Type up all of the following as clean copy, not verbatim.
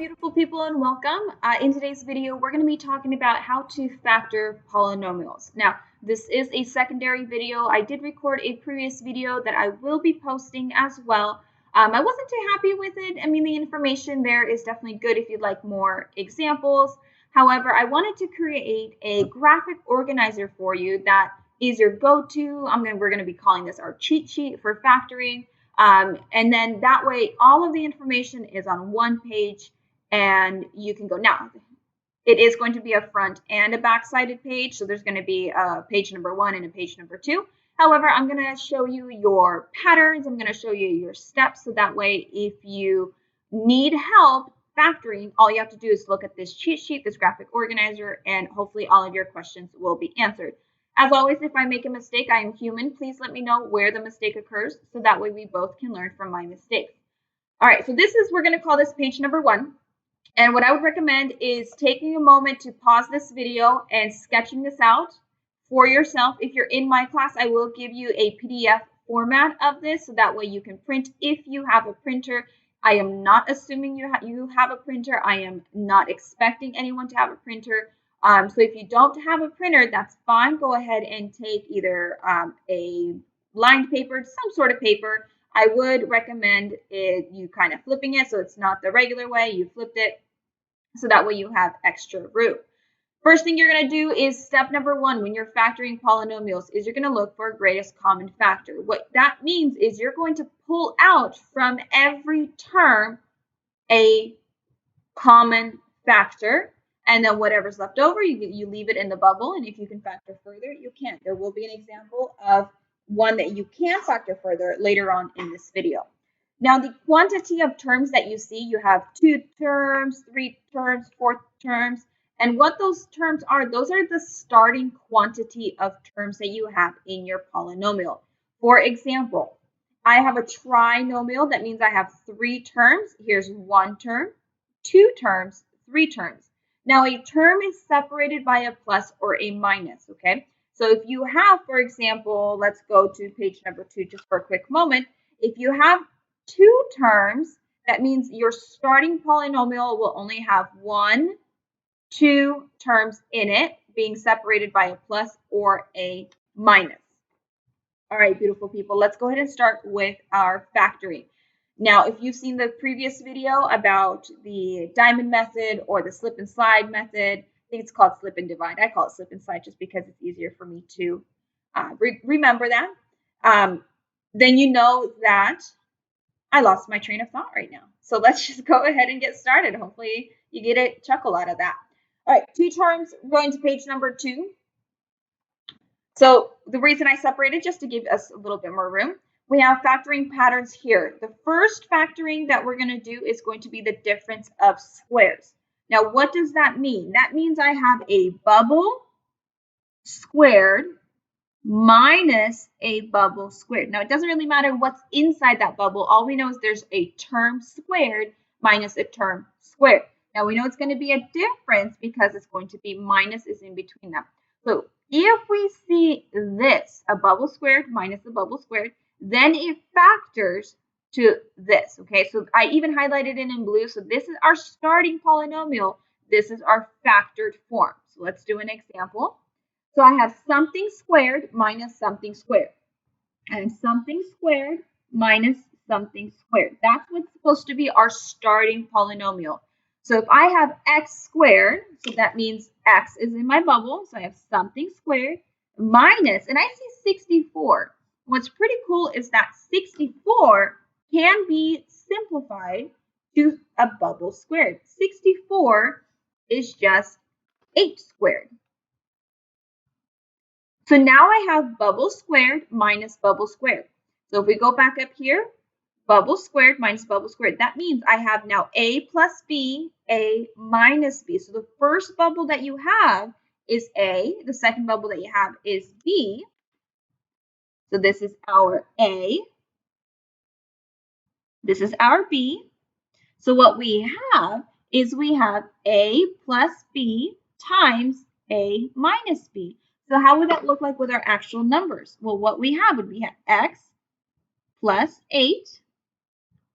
Beautiful people, and welcome. In today's video, we're going to be talking about how to factor polynomials. Now, this is a secondary video. I did record a previous video that I will be posting as well. I wasn't too happy with it. I mean, the information there is definitely good if you'd like more examples. However, I wanted to create a graphic organizer for you that is your go-to. We're going to be calling this our cheat sheet for factoring. And then that way, all of the information is on one page and you can go. Now, it is going to be a front and a back-sided page. So there's going to be a page number 1 and a page number 2. However, I'm going to show you your patterns. I'm going to show you your steps. So that way, if you need help factoring, all you have to do is look at this cheat sheet, this graphic organizer, and hopefully all of your questions will be answered. As always, if I make a mistake, I am human. Please let me know where the mistake occurs so that way we both can learn from my mistakes. All right, so we're going to call this page number 1. And what I would recommend is taking a moment to pause this video and sketching this out for yourself. If you're in my class, I will give you a PDF format of this so that way you can print if you have a printer. I am not assuming you have a printer. I am not expecting anyone to have a printer. So if you don't have a printer, that's fine. Go ahead and take either a lined paper, some sort of paper. I would recommend you kind of flipping it so it's not the regular way. You flipped it so that way you have extra room. First thing you're going to do is step number 1 when you're factoring polynomials is you're going to look for greatest common factor. What that means is you're going to pull out from every term a common factor. And then whatever's left over, you leave it in the bubble. And if you can factor further, you can. There will be an example of one that you can factor further later on in this video. Now, the quantity of terms that you see, you have 2 terms, 3 terms, 4 terms. And what those terms are, those are the starting quantity of terms that you have in your polynomial. For example, I have a trinomial. That means I have 3 terms. Here's 1 term, 2 terms, 3 terms. Now, a term is separated by a plus or a minus, okay? So if you have, for example, let's go to page number 2 just for a quick moment. If you have 2 terms, that means your starting polynomial will only have 1, 2 terms in it, being separated by a plus or a minus. All right, beautiful people, let's go ahead and start with our factoring. Now, if you've seen the previous video about the diamond method or the slip and slide method, I think it's called slip and divide. I call it slip and slide just because it's easier for me to remember that. Then you know that I lost my train of thought right now. So let's just go ahead and get started. Hopefully you get a chuckle out of that. All right, 2 terms, going to page number 2. So the reason I separated, just to give us a little bit more room, we have factoring patterns here. The first factoring that we're going to do is going to be the difference of squares. Now, what does that mean? That means I have a bubble squared minus a bubble squared. Now, it doesn't really matter what's inside that bubble. All we know is there's a term squared minus a term squared. Now, we know it's going to be a difference because it's going to be minus is in between them. So if we see this, a bubble squared minus a bubble squared, then it factors to this, okay? So I even highlighted it in blue. So this is our starting polynomial. This is our factored form. So let's do an example. So I have something squared minus something squared. And something squared minus something squared. That's what's supposed to be our starting polynomial. So if I have x squared, so that means x is in my bubble. So I have something squared minus, and I see 64. What's pretty cool is that 64 can be simplified to a bubble squared. 64 is just 8 squared. So now I have bubble squared minus bubble squared. So if we go back up here, bubble squared minus bubble squared, that means I have now a plus b, a minus b. So the first bubble that you have is a, the second bubble that you have is b. So this is our a, this is our b. So what we have is we have a plus b times a minus b. So how would that look like with our actual numbers? Well, what we have would be x plus 8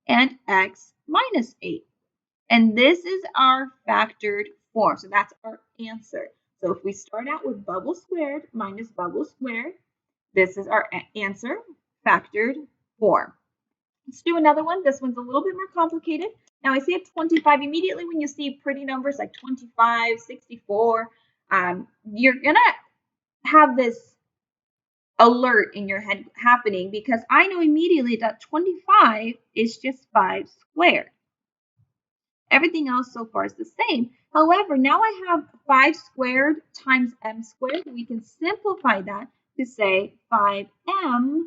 and x minus 8. And this is our factored form. So that's our answer. So if we start out with bubble squared minus bubble squared, this is our answer, factored form. Let's do another one. This one's a little bit more complicated. Now I see a 25. Immediately when you see pretty numbers like 25, 64, you're going to have this alert in your head happening because I know immediately that 25 is just 5 squared. Everything else so far is the same. However, now I have 5 squared times m squared. We can simplify that to say 5m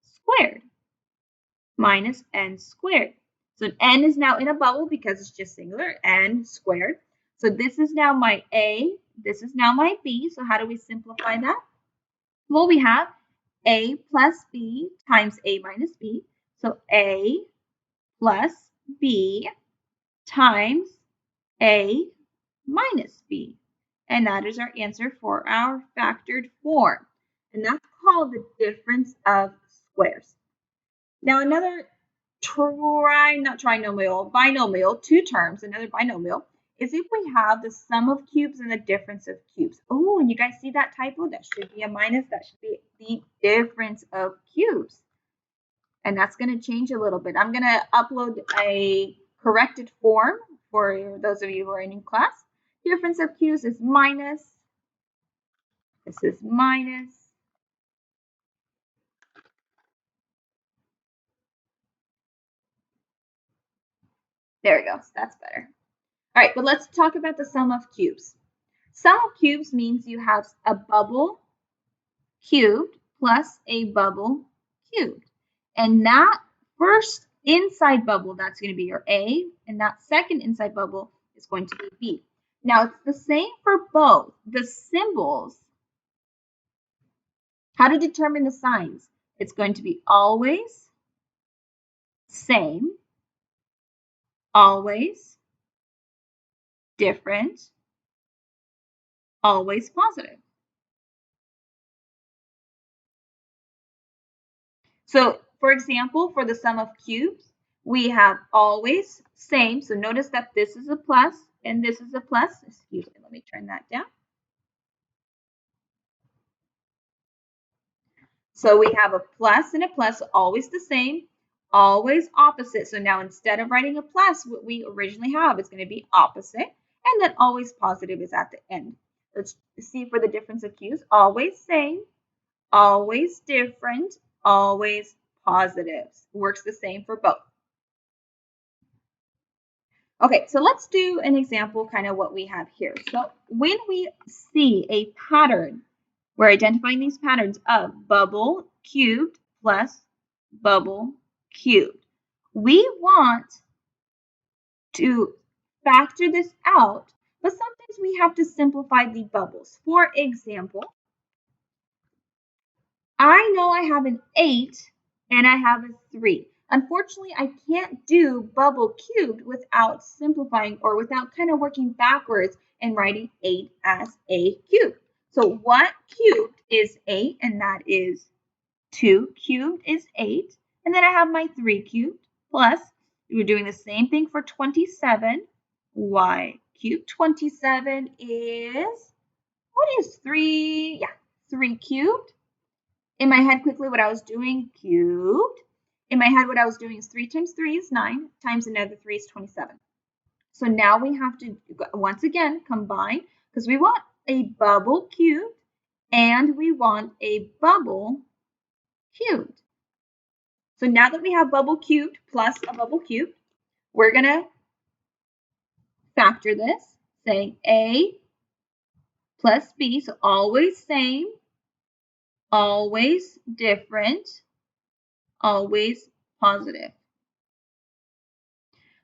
squared minus n squared. So n is now in a bubble because it's just singular, n squared. So this is now my a, this is now my b. So how do we simplify that? Well, we have a plus b times a minus b. So a plus b times a minus b. And that is our answer for our factored form. And that's called the difference of squares. Now another binomial, two terms, another binomial, is if we have the sum of cubes and the difference of cubes. Oh, and you guys see that typo? That should be a minus. That should be the difference of cubes. And that's going to change a little bit. I'm going to upload a corrected form for those of you who are in class. Difference of cubes is minus. This is minus. There we go. So that's better. All right, but let's talk about the sum of cubes. Sum of cubes means you have a bubble cubed plus a bubble cubed. And that first inside bubble, that's going to be your A, and that second inside bubble is going to be B. Now, it's the same for both. The symbols, how to determine the signs? It's going to be always same, always different, always positive. So, for example, for the sum of cubes, we have always same. So notice that this is a plus and this is a plus. Excuse me, let me turn that down. So we have a plus and a plus, always the same, always opposite. So now instead of writing a plus, what we originally have is going to be opposite, and then always positive is at the end. Let's see for the difference of cubes. Always same, always different, always positives. Works the same for both. Okay, so let's do an example, kind of what we have here. So when we see a pattern, we're identifying these patterns of bubble cubed plus bubble cubed. We want to factor this out, but sometimes we have to simplify the bubbles. For example, I know I have an 8 and I have a 3. Unfortunately, I can't do bubble cubed without simplifying or without kind of working backwards and writing 8 as a cubed. So what cubed is 8, and that is 2 cubed is 8. And then I have my 3 cubed plus, we're doing the same thing for 27. Y cubed. 27 is, what is 3? Yeah, 3 cubed. In my head, quickly, what I was doing, cubed. In my head, what I was doing is 3 times 3 is 9, times another 3 is 27. So now we have to, once again, combine, because we want a bubble cubed, and we want a bubble cubed. So now that we have bubble cubed plus a bubble cubed, we're going to factor this, saying A plus B, so always same, always different, always positive.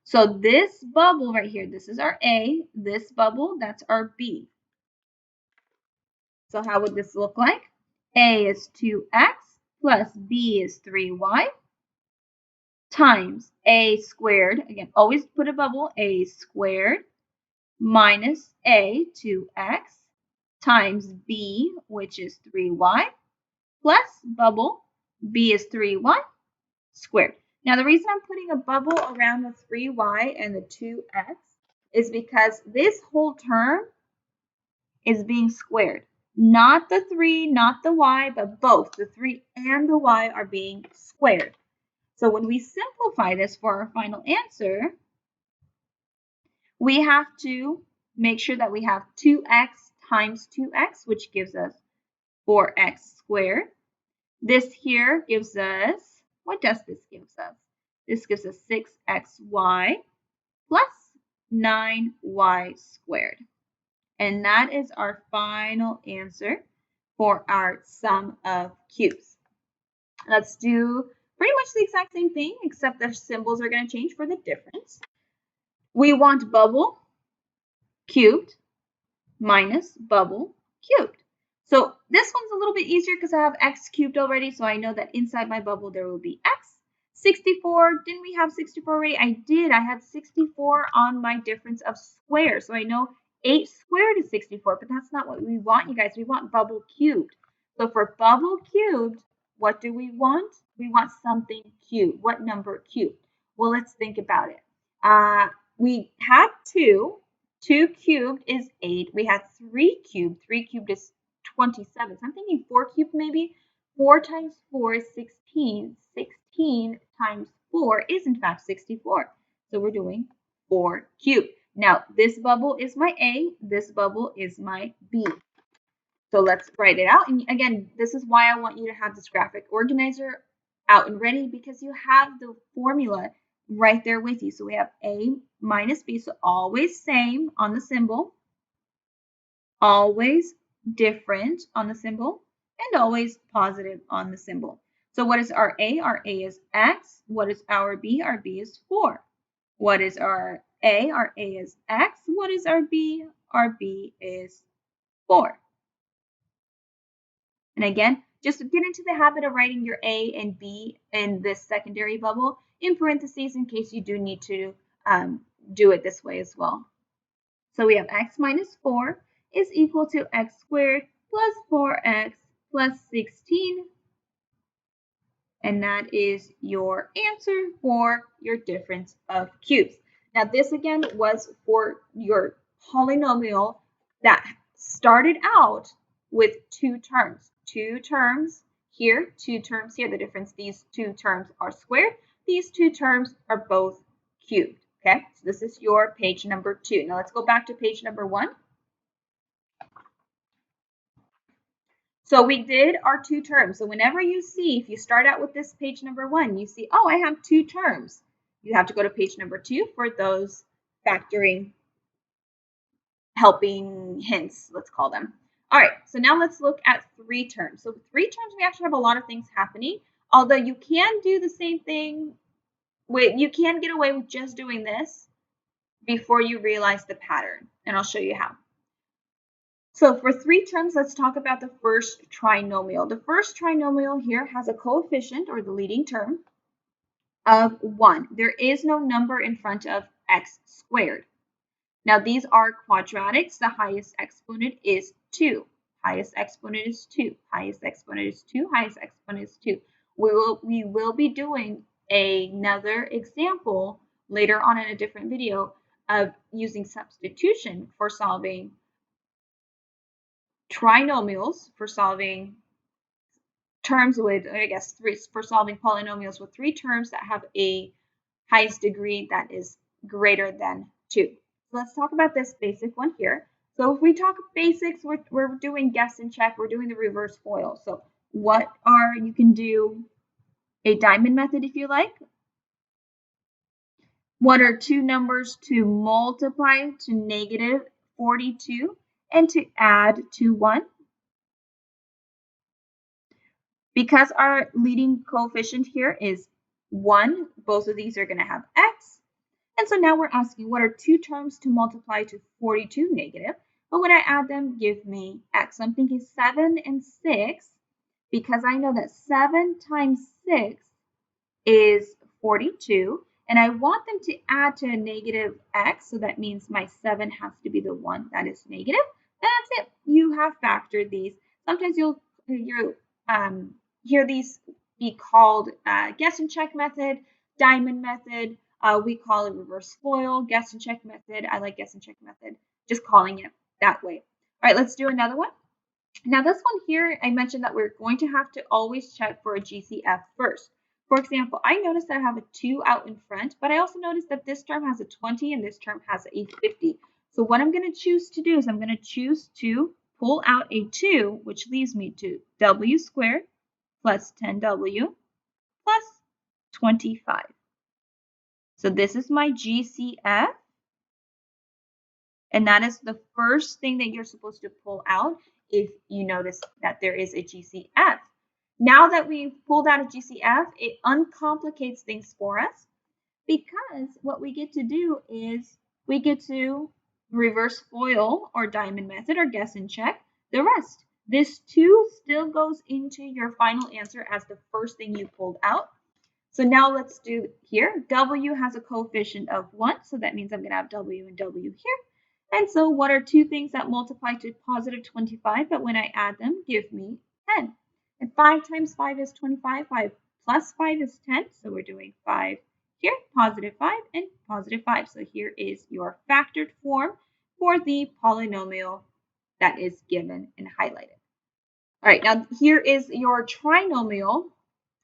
So this bubble right here, this is our A, this bubble, that's our B. So how would this look like? A is 2x plus B is 3y times A squared, again, always put a bubble, A squared minus A, 2x, times B, which is 3y, plus bubble, B is 3y squared. Now, the reason I'm putting a bubble around the 3y and the 2x is because this whole term is being squared. Not the 3, not the y, but both the 3 and the y are being squared. So when we simplify this for our final answer, we have to make sure that we have 2x times 2x, which gives us 4x squared. This here gives us, what does this give us? This gives us 6xy plus 9y squared. And that is our final answer for our sum of cubes. Let's do pretty much the exact same thing, except the symbols are going to change for the difference. We want bubble cubed minus bubble cubed. So this one's a little bit easier because I have x cubed already, so I know that inside my bubble there will be x. 64, didn't we have 64 already? I did. I had 64 on my difference of squares, so I know 8 squared is 64, but that's not what we want, you guys. We want bubble cubed. So for bubble cubed, what do we want? We want something cubed. What number cubed? Well, let's think about it. We had 2. 2 cubed is 8. We had 3 cubed. 3 cubed is 27. So I'm thinking 4 cubed maybe. 4 times 4 is 16. 16 times 4 is in fact 64. So we're doing 4 cubed. Now, this bubble is my A. This bubble is my B. So let's write it out. And again, this is why I want you to have this graphic organizer out and ready, because you have the formula right there with you. So we have A minus B, so always same on the symbol, always different on the symbol, and always positive on the symbol. So what is our A? Our A is X. What is our B? Our B is 4. What is our A? Our A is X. What is our B? Our B is 4. And again, just get into the habit of writing your A and B in this secondary bubble in parentheses in case you do need to do it this way as well. So we have x minus 4 is equal to x squared plus 4x plus 16. And that is your answer for your difference of cubes. Now this again was for your polynomial that started out with 2 terms. 2 terms here, 2 terms here. The difference, these 2 terms are squared. These 2 terms are both cubed. Okay, so this is your page number 2. Now let's go back to page number 1. So we did our 2 terms. So whenever you see, if you start out with this page number 1, you see, oh, I have 2 terms. You have to go to page number 2 for those factoring helping hints, let's call them. All right, so now let's look at 3 terms. So 3 terms, we actually have a lot of things happening, although you can do the same thing you can get away with just doing this before you realize the pattern, and I'll show you how. So for 3 terms, let's talk about the first trinomial. The first trinomial here has a coefficient, or the leading term, of 1. There is no number in front of x squared. Now these are quadratics. The highest exponent is 2. Highest exponent is 2. Highest exponent is 2. Highest exponent is 2. We will be doing another example later on in a different video of using substitution for solving trinomials, for solving terms with, I guess, for solving polynomials with 3 terms that have a highest degree that is greater than 2. So let's talk about this basic one here. So if we talk basics, we're doing guess and check. We're doing the reverse FOIL. So you can do a diamond method if you like. What are 2 numbers to multiply to negative 42 and to add to 1? Because our leading coefficient here is 1, both of these are going to have x. And so now we're asking, what are 2 terms to multiply to 42 negative? But when I add them, give me x. So I'm thinking 7 and 6, because I know that 7 times 6 is 42. And I want them to add to a negative x, so that means my 7 has to be the one that is negative. That's it. You have factored these. Sometimes you'll hear these be called guess and check method. diamond method. We call it reverse FOIL, guess and check method. I like guess and check method, just calling it that way. All right, let's do another one. Now this one here, I mentioned that we're going to have to always check for a GCF first. For example, I noticed that I have a 2 out in front, but I also noticed that this term has a 20 and this term has a 50. So what I'm going to choose to do is I'm going to choose to pull out a 2, which leaves me to w squared plus 10w plus 25. So this is my GCF. And that is the first thing that you're supposed to pull out if you notice that there is a GCF. Now that we've pulled out a GCF, it uncomplicates things for us because what we get to do is we get to reverse FOIL or diamond method or guess and check the rest. This 2 still goes into your final answer as the first thing you pulled out. So now let's do here. W has a coefficient of 1, so that means I'm going to have W and W here. And so what are 2 things that multiply to positive 25, but when I add them, give me 10? And 5 times 5 is 25. 5 plus 5 is 10. So we're doing 5 here, positive 5, and positive 5. So here is your factored form for the polynomial that is given and highlighted. All right, now here is your trinomial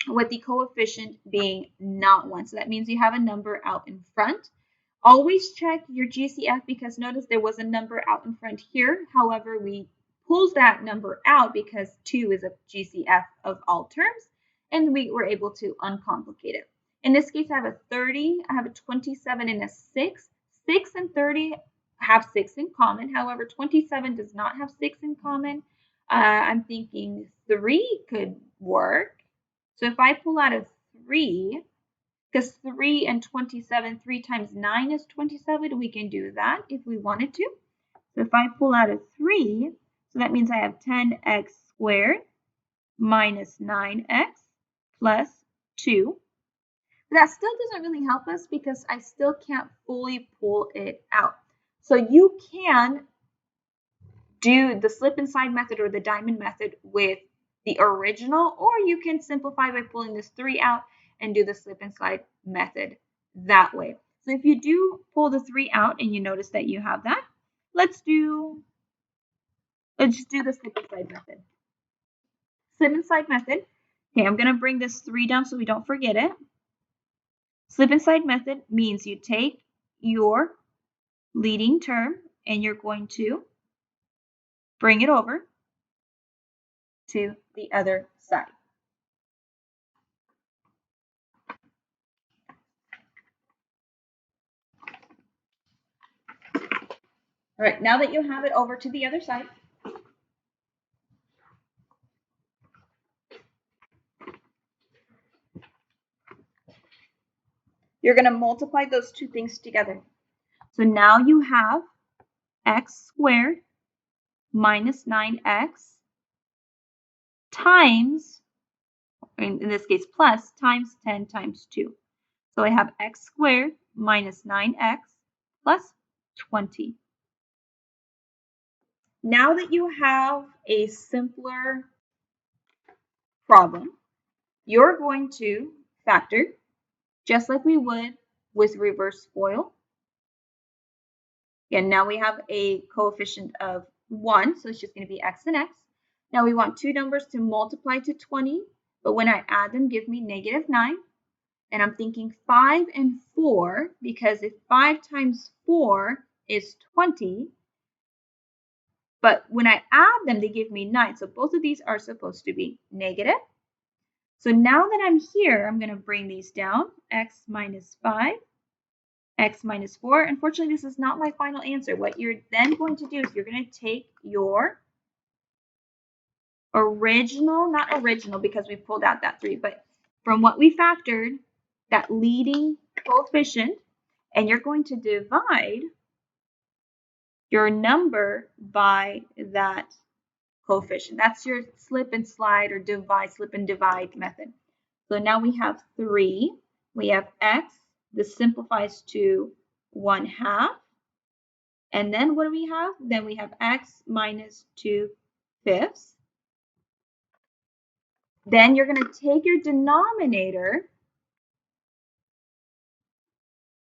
with the coefficient being not 1. So that means you have a number out in front. Always check your GCF because notice there was a number out in front here. However, we pulled that number out because 2 is a GCF of all terms, and we were able to uncomplicate it. In this case, I have a 30, I have a 27, and a 6. 6 and 30 have 6 in common. However, 27 does not have 6 in common. I'm thinking 3 could work. So if I pull out a 3, because 3 and 27, 3 times 9 is 27, we can do that if we wanted to. So if I pull out a 3, so that means I have 10x squared minus 9x plus 2. But that still doesn't really help us because I still can't fully pull it out. So you can do the slip and slide method or the diamond method with the original, or you can simplify by pulling this 3 out and do the slip and slide method that way. So if you do pull the 3 out and you notice that you have that, let's just do the slip and slide method. Slip and slide method. Okay, I'm going to bring this 3 down so we don't forget it. Slip and slide method means you take your leading term and you're going to bring it over to the other side. All right, now that you have it over to the other side, you're going to multiply those 2 things together. So now you have x squared minus 9x times, in this case plus, times 10 times 2. So I have x squared minus 9x plus 20. Now that you have a simpler problem, you're going to factor just like we would with reverse FOIL. And now we have a coefficient of 1, so it's just going to be x and x. Now we want 2 numbers to multiply to 20, but when I add them, give me negative 9. And I'm thinking 5 and 4, because if 5 times 4 is 20, but when I add them, they give me 9. So both of these are supposed to be negative. So now that I'm here, I'm going to bring these down. X minus 5, x minus 4. Unfortunately, this is not my final answer. What you're then going to do is you're going to take your original, not original because we pulled out that 3, but from what we factored, that leading coefficient, and you're going to divide your number by that coefficient. That's your slip and slide or divide, slip and divide method. So now we have 3, we have x, this simplifies to 1/2, and then what do we have? Then we have x minus 2/5. Then you're going to take your denominator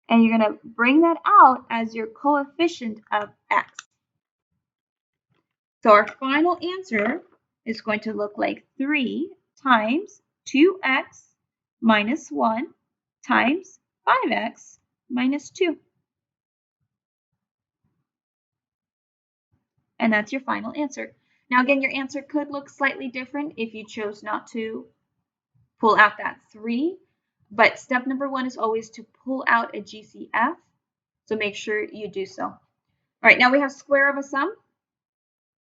and you're going to bring that out as your coefficient of x. So our final answer is going to look like 3 times 2x minus 1 times 5x minus 2. And that's your final answer. Now again, your answer could look slightly different if you chose not to pull out that 3. But step number 1 is always to pull out a GCF. So make sure you do so. All right, now we have square of a sum.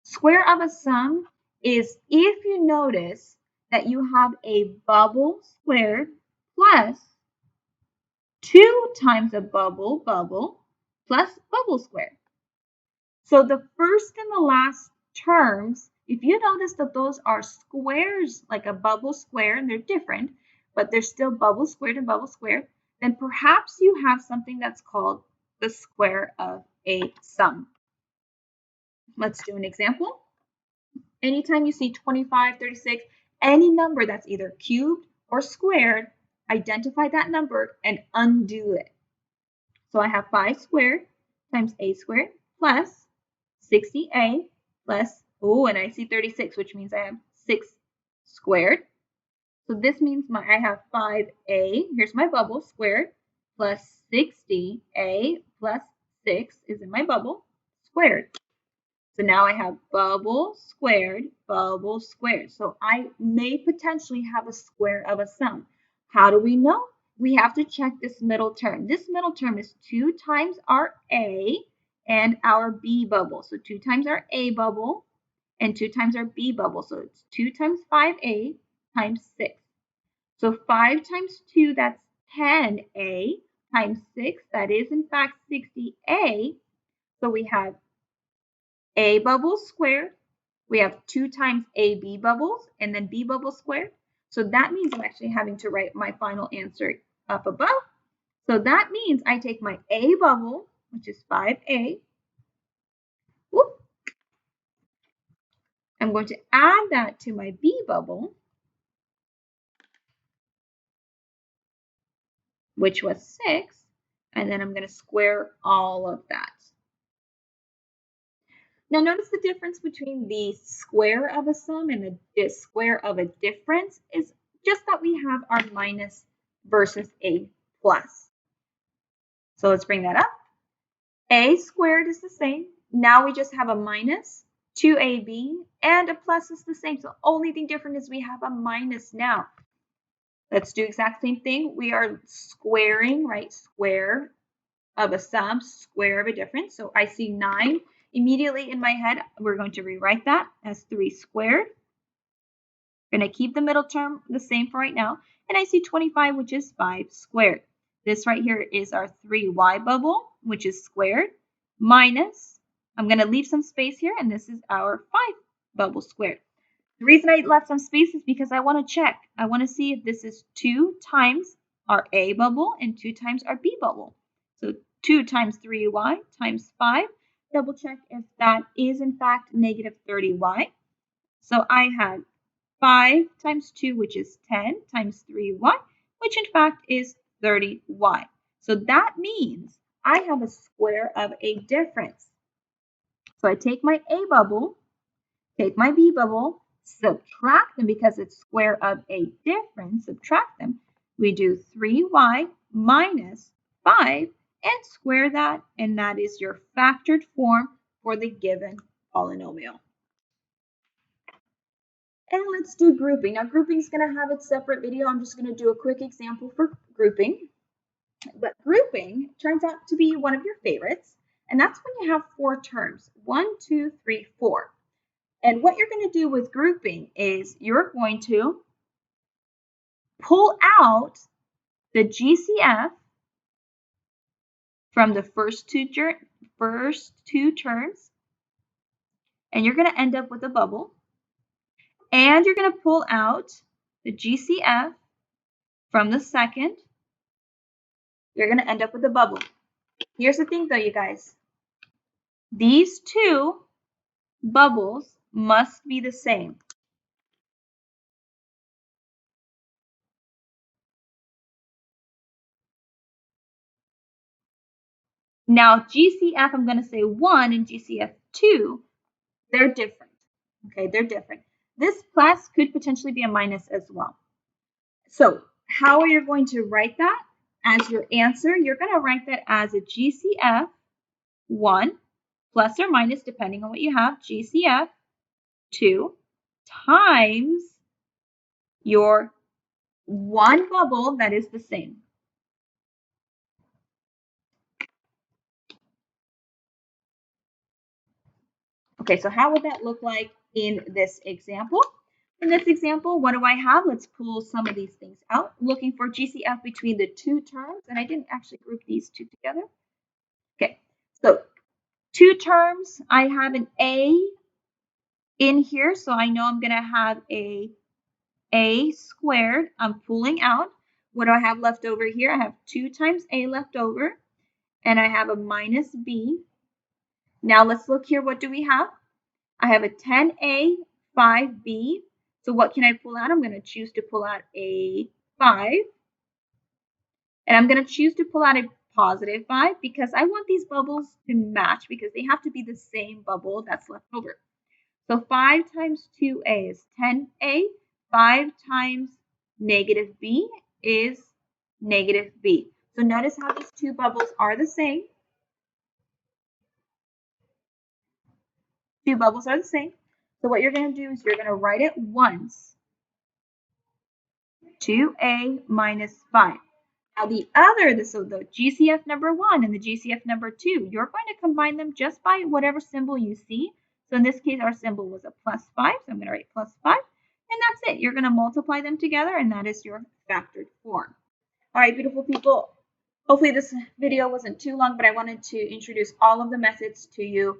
Square of a sum is if you notice that you have a bubble squared plus 2 times a bubble plus bubble squared. So the first and the last terms, if you notice that those are squares, like a bubble square, and they're different, but they're still bubble squared and bubble squared, then perhaps you have something that's called the square of a sum. Let's do an example. Anytime you see 25, 36, any number that's either cubed or squared, identify that number and undo it. So I have 5 squared times a squared plus 60a plus, and I see 36, which means I have 6 squared. So this means I have 5a, here's my bubble, squared, plus 60a plus 6 is in my bubble, squared. So now I have bubble squared, bubble squared. So I may potentially have a square of a sum. How do we know? We have to check this middle term. This middle term is 2 times our a and our b bubble. So 2 times our a bubble and 2 times our b bubble. So it's 2 times 5a times 6. So 5 times 2, that's 10a times 6. That is, in fact, 60a. So we have a bubble squared. We have 2 times AB bubbles and then B bubble squared. So that means I'm actually having to write my final answer up above. So that means I take my A bubble, which is 5A. Whoop. I'm going to add that to my B bubble, which was 6. And then I'm going to square all of that. Now notice the difference between the square of a sum and the square of a difference is just that we have our minus versus a plus. So let's bring that up. A squared is the same. Now we just have a minus, 2ab, and a plus is the same. So only thing different is we have a minus now. Let's do exact same thing. We are squaring, right? Square of a sum, square of a difference. So I see 9. Immediately in my head, we're going to rewrite that as 3 squared. We're going to keep the middle term the same for right now. And I see 25, which is 5 squared. This right here is our 3y bubble, which is squared, minus, I'm going to leave some space here, and this is our 5 bubble squared. The reason I left some space is because I want to check. I want to see if this is 2 times our a bubble and 2 times our b bubble. So 2 times 3y times 5. Double check if that is in fact negative 30y. So I have 5 times 2, which is 10, times 3y, which in fact is 30y. So that means I have a square of a difference. So I take my a bubble, take my b bubble, subtract them because it's square of a difference, subtract them. We do 3y minus 5 and square that, and that is your factored form for the given polynomial. And let's do grouping. Now, grouping is going to have its separate video. I'm just going to do a quick example for grouping. But grouping turns out to be one of your favorites, and that's when you have 4 terms, 1, 2, 3, 4. And what you're going to do with grouping is you're going to pull out the GCF from the first two terms, and you're going to end up with a bubble. And you're going to pull out the GCF from the second. You're going to end up with a bubble. Here's the thing though, you guys. These 2 bubbles must be the same. Now, GCF, I'm going to say 1 and GCF 2, they're different. Okay, they're different. This plus could potentially be a minus as well. So how are you going to write that as your answer? You're going to write that as a GCF 1 plus or minus, depending on what you have, GCF 2 times your one bubble that is the same. Okay, so how would that look like in this example? In this example, what do I have? Let's pull some of these things out. Looking for GCF between the two terms, and I didn't actually group these two together. Okay, so two terms, I have an A in here, so I know I'm going to have A squared. I'm pulling out. What do I have left over here? I have 2 times A left over, and I have a minus B. Now let's look here. What do we have? I have a 10A, 5B. So what can I pull out? I'm going to choose to pull out a 5. And I'm going to choose to pull out a positive 5 because I want these bubbles to match because they have to be the same bubble that's left over. So 5 times 2A is 10A. 5 times negative B is negative B. So notice how these two bubbles are the same. Two bubbles are the same. So what you're going to do is you're going to write it once. 2A minus 5. Now so the GCF number 1 and the GCF number 2, you're going to combine them just by whatever symbol you see. So in this case, our symbol was a plus 5, so I'm going to write plus 5. And that's it. You're going to multiply them together, and that is your factored form. All right, beautiful people. Hopefully this video wasn't too long, but I wanted to introduce all of the methods to you.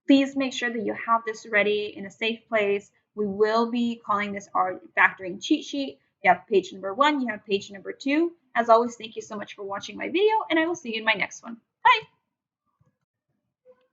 Please make sure that you have this ready in a safe place. We will be calling this our factoring cheat sheet. You have page number 1, you have page number 2. As always, thank you so much for watching my video, and I will see you in my next one. Bye!